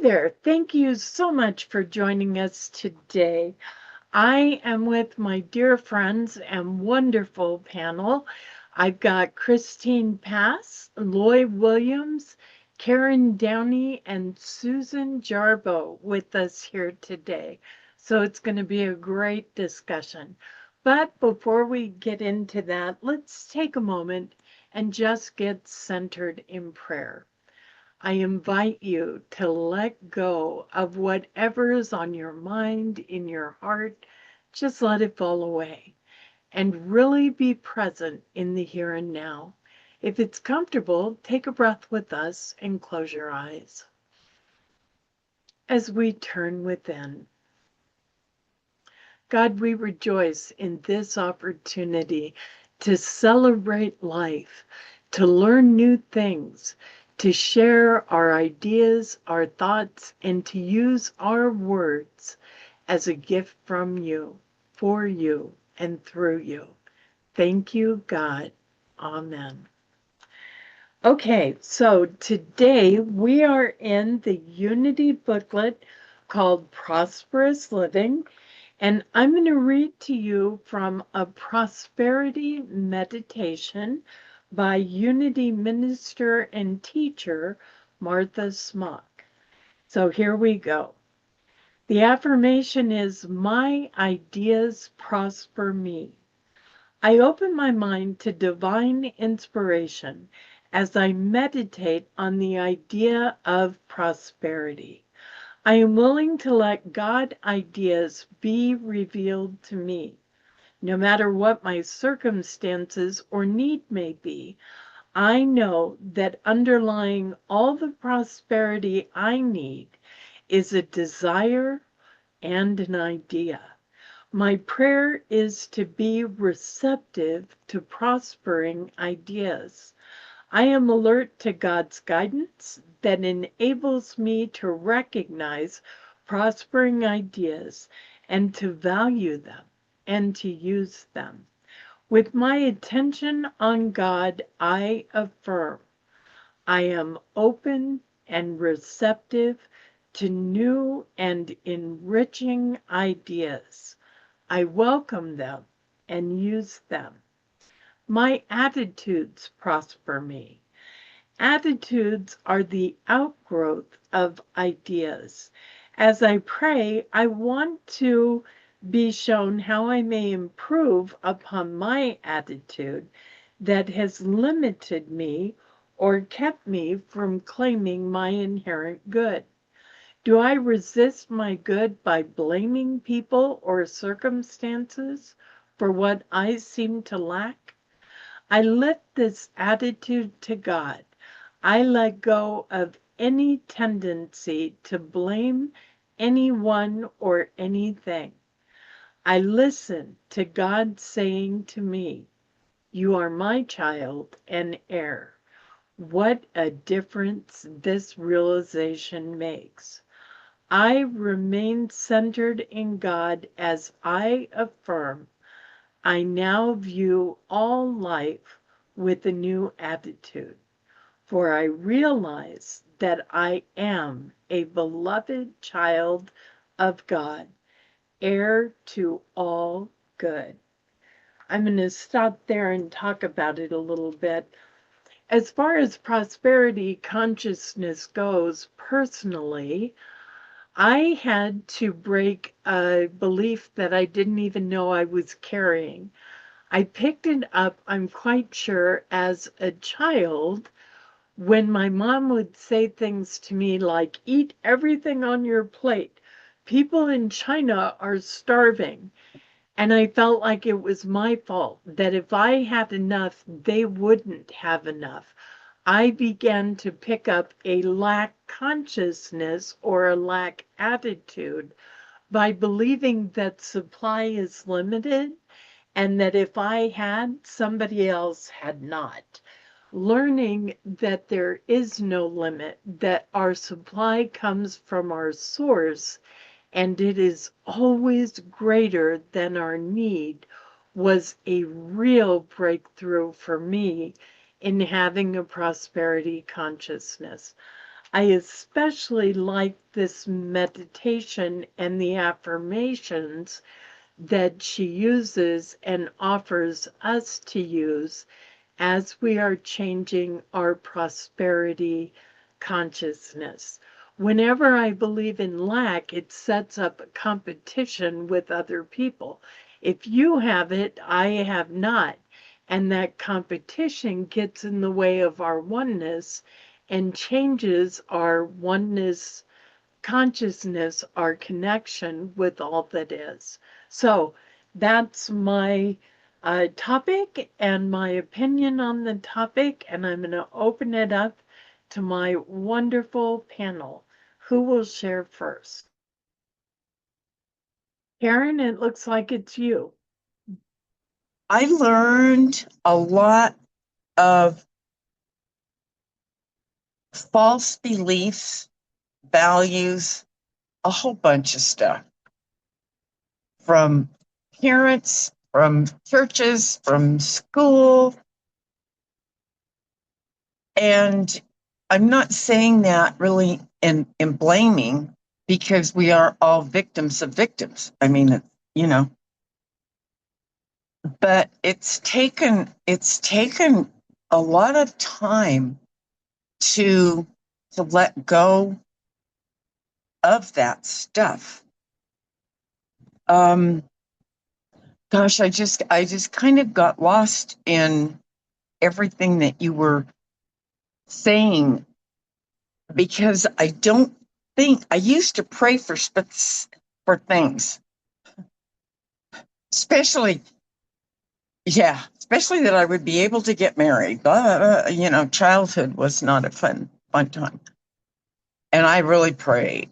there. Thank you so much for joining us today. I am with my dear friends and wonderful panel. I've got Kristine Pass, Loy Williams, Karen Downy, and Susan Jarboe with us here today. So it's going to be a great discussion. But before we get into that, let's take a moment and just get centered in prayer. I invite you to let go of whatever is on your mind, in your heart. Just let it fall away and really be present in the here and now. If it's comfortable, take a breath with us and close your eyes. As we turn within, God, we rejoice in this opportunity to celebrate life, to learn new things, to share our ideas, our thoughts, and to use our words as a gift from you, for you, and through you. Thank you, God. Amen. Okay, so today we are in the Unity booklet called Prosperous Living, and I'm going to read to you from a prosperity meditation by Unity minister and teacher Martha Smock. So here we go. The affirmation is, my ideas prosper me. I open my mind to divine inspiration as I meditate on the idea of prosperity. I am willing to let God ideas be revealed to me. No matter what my circumstances or need may be, I know that underlying all the prosperity I need is a desire and an idea. My prayer is to be receptive to prospering ideas. I am alert to God's guidance that enables me to recognize prospering ideas and to value them and to use them. With my attention on God, I affirm I am open and receptive to new and enriching ideas. I welcome them and use them. My attitudes prosper me. Attitudes are the outgrowth of ideas. As I pray, I want to be shown how I may improve upon my attitude that has limited me or kept me from claiming my inherent good. Do I resist my good by blaming people or circumstances for what I seem to lack? I lift this attitude to God. I let go of any tendency to blame anyone or anything. I listen to God saying to me, you are my child and heir. What a difference this realization makes. I remain centered in God as I affirm I now view all life with a new attitude, for I realize that I am a beloved child of God, heir to all good. I'm going to stop there and talk about it a little bit. As far as prosperity consciousness goes, personally, I had to break a belief that I didn't even know I was carrying. I picked it up, I'm quite sure, as a child when my mom would say things to me like, eat everything on your plate. People in China are starving. And I felt like it was my fault, that if I had enough, they wouldn't have enough. I began to pick up a lack consciousness or a lack attitude by believing that supply is limited and that if I had, somebody else had not. Learning that there is no limit, that our supply comes from our source and it is always greater than our need, was a real breakthrough for me in having a prosperity consciousness. I especially like this meditation and the affirmations that she uses and offers us to use as we are changing our prosperity consciousness. Whenever I believe in lack, it sets up a competition with other people. If you have it, I have not. And that competition gets in the way of our oneness and changes our oneness consciousness, our connection with all that is. So that's my topic and my opinion on the topic, and I'm going to open it up to my wonderful panel. Who will share first? Karen, it looks like it's you. I learned a lot of false beliefs, values, a whole bunch of stuff from parents, from churches, from school. And I'm not saying that really in blaming, because we are all victims of victims. I mean, you know, but it's taken a lot of time to let go of that stuff. Gosh, I just kind of got lost in everything that you were saying, because I don't think I used to pray for things, especially that I would be able to get married. You know, childhood was not a fun time, and I really prayed.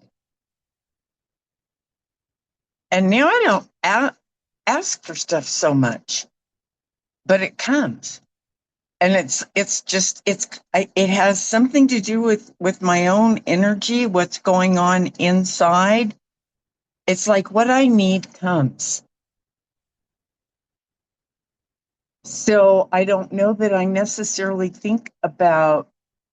And now I don't ask for stuff so much, but it comes. And it has something to do with my own energy, what's going on inside. It's like what I need comes. So I don't know that I necessarily think about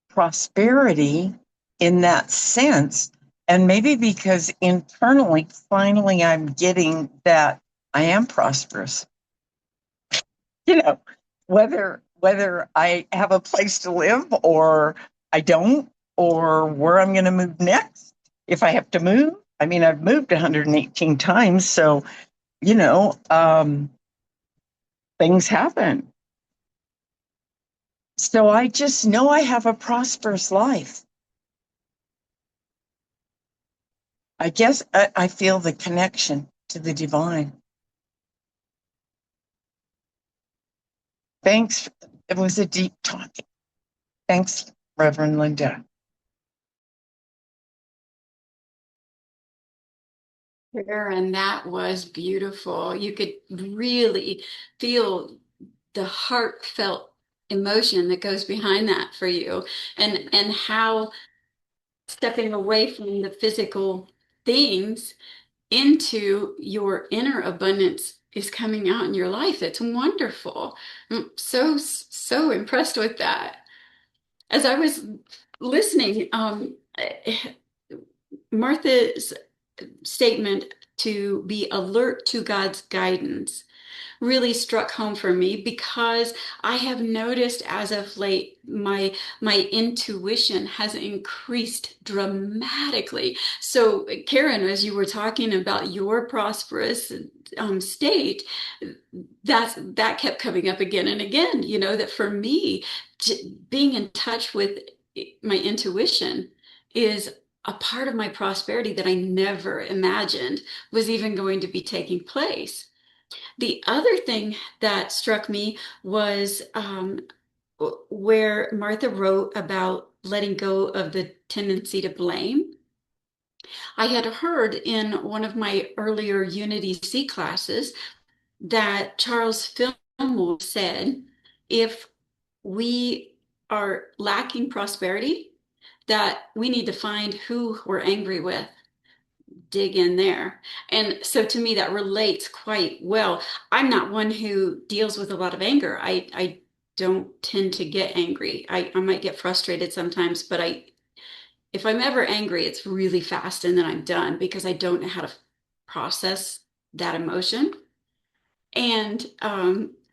prosperity in that sense. And maybe because internally, finally, I'm getting that I am prosperous. You know, whether I have a place to live or I don't, or where I'm going to move next, if I have to move. I mean, I've moved 118 times, so, you know, things happen. So I just know I have a prosperous life. I guess I feel the connection to the divine. Thanks. It was a deep talk. Thanks, Reverend Linda. And that was beautiful. You could really feel the heartfelt emotion that goes behind that for you, and how stepping away from the physical things into your inner abundance is coming out in your life. It's wonderful. I'm so impressed with that. As I was listening, Martha's statement to be alert to God's guidance really struck home for me, because I have noticed as of late my intuition has increased dramatically. So Karen, as you were talking about your prosperous state, that kept coming up again and again. You know, that for me, being in touch with my intuition is a part of my prosperity that I never imagined was even going to be taking place. The other thing that struck me was where Martha wrote about letting go of the tendency to blame. I had heard in one of my earlier Unity C classes that Charles Fillmore said, if we are lacking prosperity, that we need to find who we're angry with, dig in there. And so to me, that relates quite well. I'm not one who deals with a lot of anger. I don't tend to get angry. I might get frustrated sometimes, but if I'm ever angry, it's really fast and then I'm done because I don't know how to process that emotion. And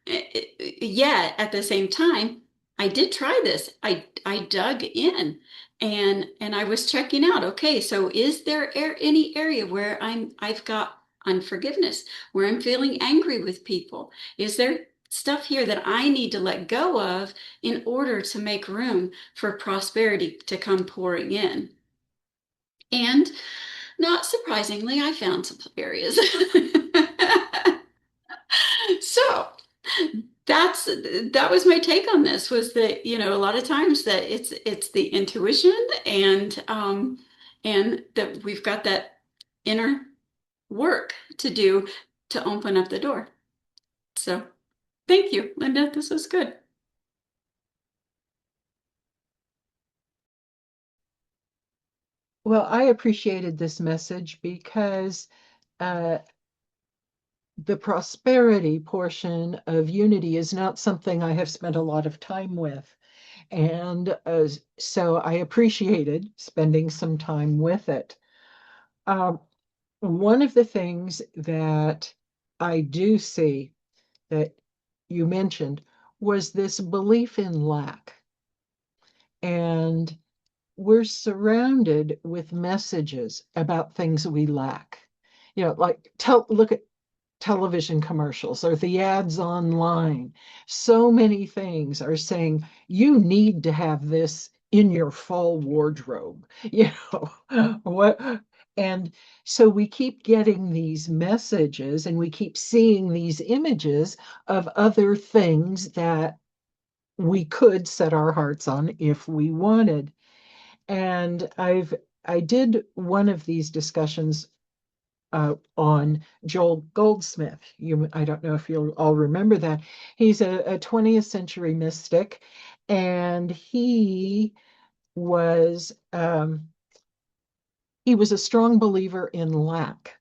yet at the same time, I did try this. I dug in and I was checking out, okay, so is there any area where I've got unforgiveness, where I'm feeling angry with people? Is there stuff here that I need to let go of in order to make room for prosperity to come pouring in? And not surprisingly, I found some areas. So that was my take on this, was that, a lot of times that it's the intuition and that we've got that inner work to do to open up the door. So thank you, Linda. This was good. Well, I appreciated this message because the prosperity portion of Unity is not something I have spent a lot of time with. And so I appreciated spending some time with it. One of the things that I do see that you mentioned was this belief in lack. And we're surrounded with messages about things we lack. Like look at television commercials or the ads online. So many things are saying you need to have this in your fall wardrobe. What, and so we keep getting these messages and we keep seeing these images of other things that we could set our hearts on if we wanted. And I did one of these discussions on Joel Goldsmith. I don't know if you'll all remember that. He's a 20th century mystic, and was he was a strong believer in lack.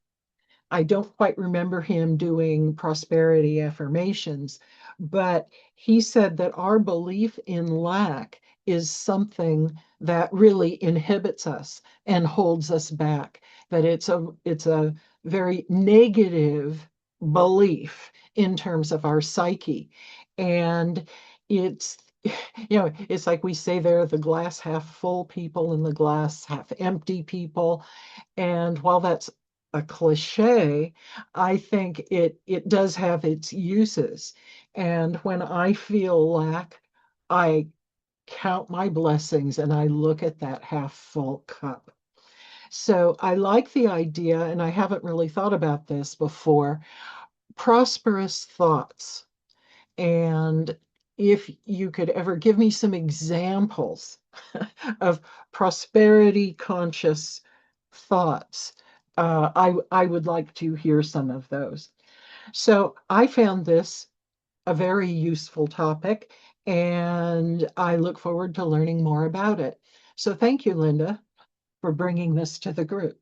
I don't quite remember him doing prosperity affirmations, but he said that our belief in lack is something that really inhibits us and holds us back, that it's a very negative belief in terms of our psyche. And it's it's like we say there, the glass half full people and the glass half empty people. And while that's a cliche, I think it does have its uses. And when I feel lack, I count my blessings and I look at that half full cup. So I like the idea, and I haven't really thought about this before, prosperous thoughts. And if you could ever give me some examples of prosperity conscious thoughts, I would like to hear some of those. So I found this a very useful topic, and I look forward to learning more about it. So thank you, Linda, for bringing this to the group.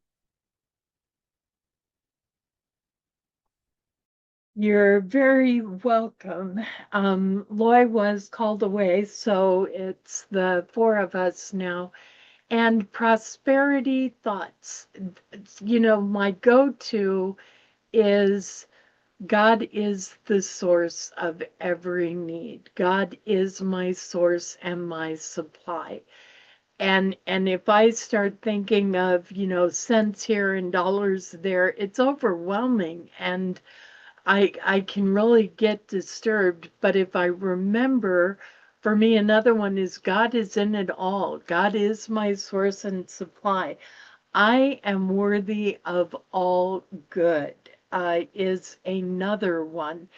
You're very welcome. Loy was called away, so it's the four of us now. And prosperity thoughts, my go-to is God is the source of every need. God is my source and my supply. And if I start thinking of, cents here and dollars there, it's overwhelming. And I can really get disturbed. But if I remember, for me, another one is God is in it all. God is my source and supply. I am worthy of all good, is another one.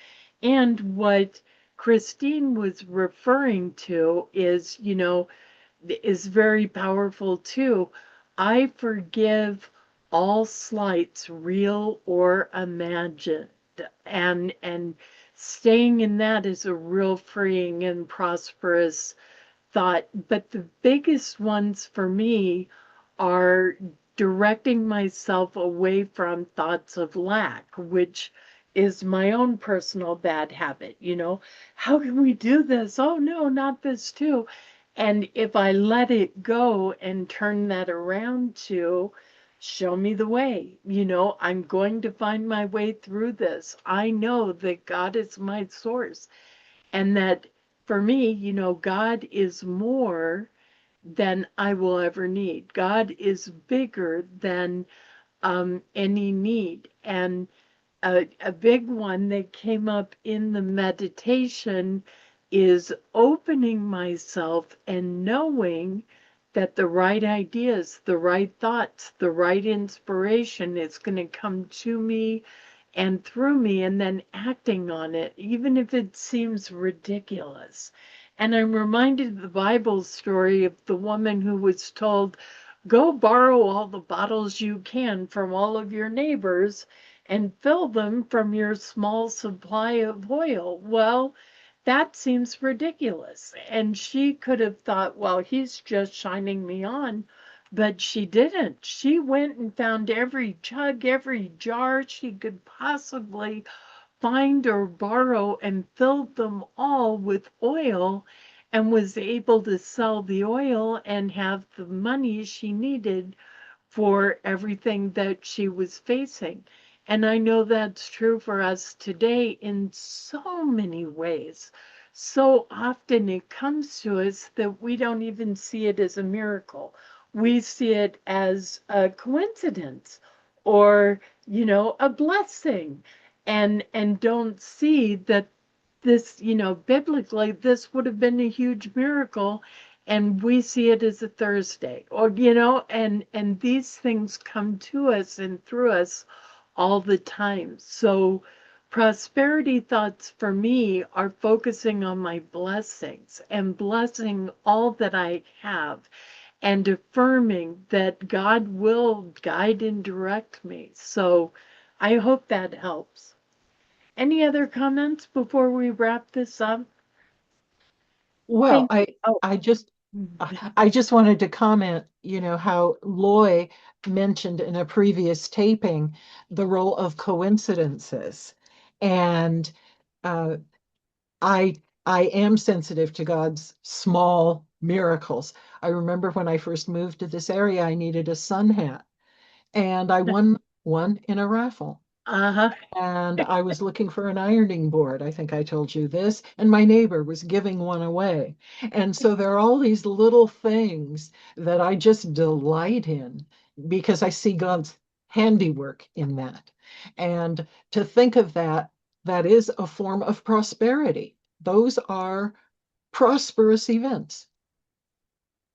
And what Kristine was referring to is very powerful too. I forgive all slights, real or imagined. And staying in that is a real freeing and prosperous thought. But the biggest ones for me are directing myself away from thoughts of lack, which is my own personal bad habit. How can we do this? Oh no, not this too. And if I let it go and turn that around to show me the way, I'm going to find my way through this. I know that God is my source, and that for me, God is more than I will ever need. God is bigger than any need. And a big one that came up in the meditation is opening myself and knowing that the right ideas, the right thoughts, the right inspiration is going to come to me and through me, and then acting on it, even if it seems ridiculous. And I'm reminded of the Bible story of the woman who was told, go borrow all the bottles you can from all of your neighbors and fill them from your small supply of oil. Well, that seems ridiculous. And she could have thought, well, he's just shining me on. But she didn't. She went and found every jug, every jar she could possibly find or borrow and filled them all with oil and was able to sell the oil and have the money she needed for everything that she was facing. And I know that's true for us today in so many ways. So often it comes to us that we don't even see it as a miracle. We see it as a coincidence or, a blessing, and don't see that this, biblically, this would have been a huge miracle, and we see it as a Thursday, or, and these things come to us and through us all the time. So prosperity thoughts for me are focusing on my blessings and blessing all that I have and affirming that God will guide and direct me. So I hope that helps. Any other comments before we wrap this up? Well, Thank you. Oh, I just I just wanted to comment, how Loy mentioned in a previous taping the role of coincidences. And uh, I I am sensitive to God's small miracles. I remember when I first moved to this area, I needed a sun hat, and I won one in a raffle. uh-huh. And I was looking for an ironing board. I think I told you this. And my neighbor was giving one away. And so there are all these little things that I just delight in because I see God's handiwork in that. And to think of that, that is a form of prosperity. Those are prosperous events.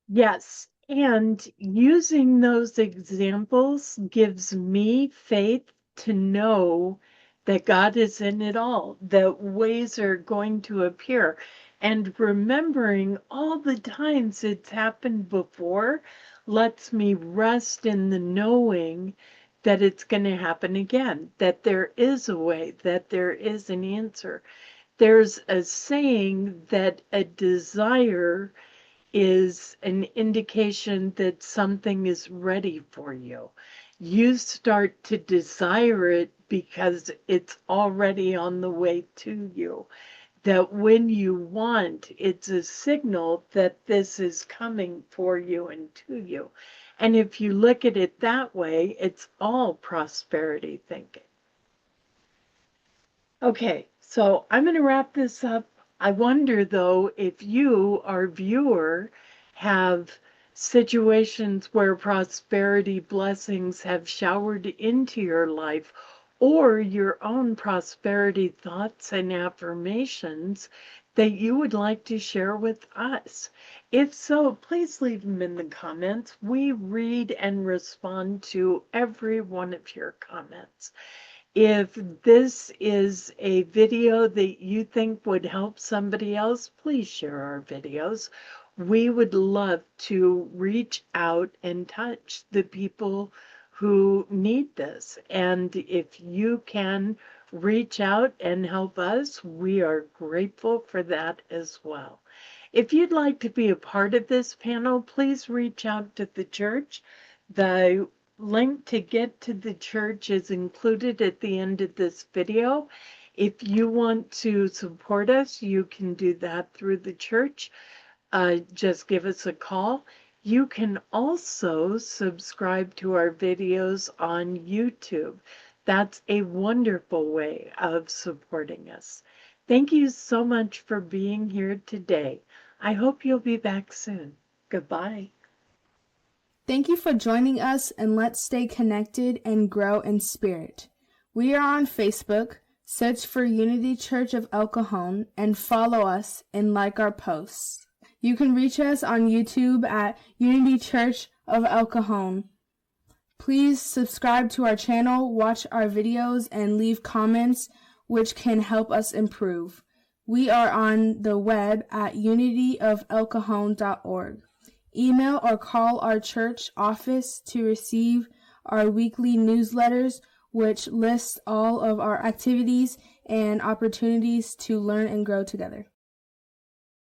Yes. And using those examples gives me faith to know that God is in it all, that ways are going to appear. And remembering all the times it's happened before lets me rest in the knowing that it's going to happen again, that there is a way, that there is an answer. There's a saying that a desire is an indication that something is ready for you. You start to desire it because it's already on the way to you. That when you want, it's a signal that this is coming for you and to you. And if you look at it that way, it's all prosperity thinking. Okay, so I'm going to wrap this up. I wonder, though, if you, our viewer, have situations where prosperity blessings have showered into your life, or your own prosperity thoughts and affirmations that you would like to share with us. If so, please leave them in the comments. We read and respond to every one of your comments. If this is a video that you think would help somebody else, please share our videos. We would love to reach out and touch the people who need this. And if you can reach out and help us, we are grateful for that as well. If you'd like to be a part of this panel, please reach out to the church. The link to get to the church is included at the end of this video. If you want to support us, you can do that through the church. just give us a call. You can also subscribe to our videos on YouTube. That's a wonderful way of supporting us. Thank you so much for being here today. I hope you'll be back soon. Goodbye. Thank you for joining us, and let's stay connected and grow in spirit. We are on Facebook. Search for Unity Church of El Cajon and follow us and like our posts. You can reach us on YouTube at Unity Church of El Cajon. Please subscribe to our channel, watch our videos, and leave comments which can help us improve. We are on the web at unityofelcajon.org. Email or call our church office to receive our weekly newsletters, which lists all of our activities and opportunities to learn and grow together.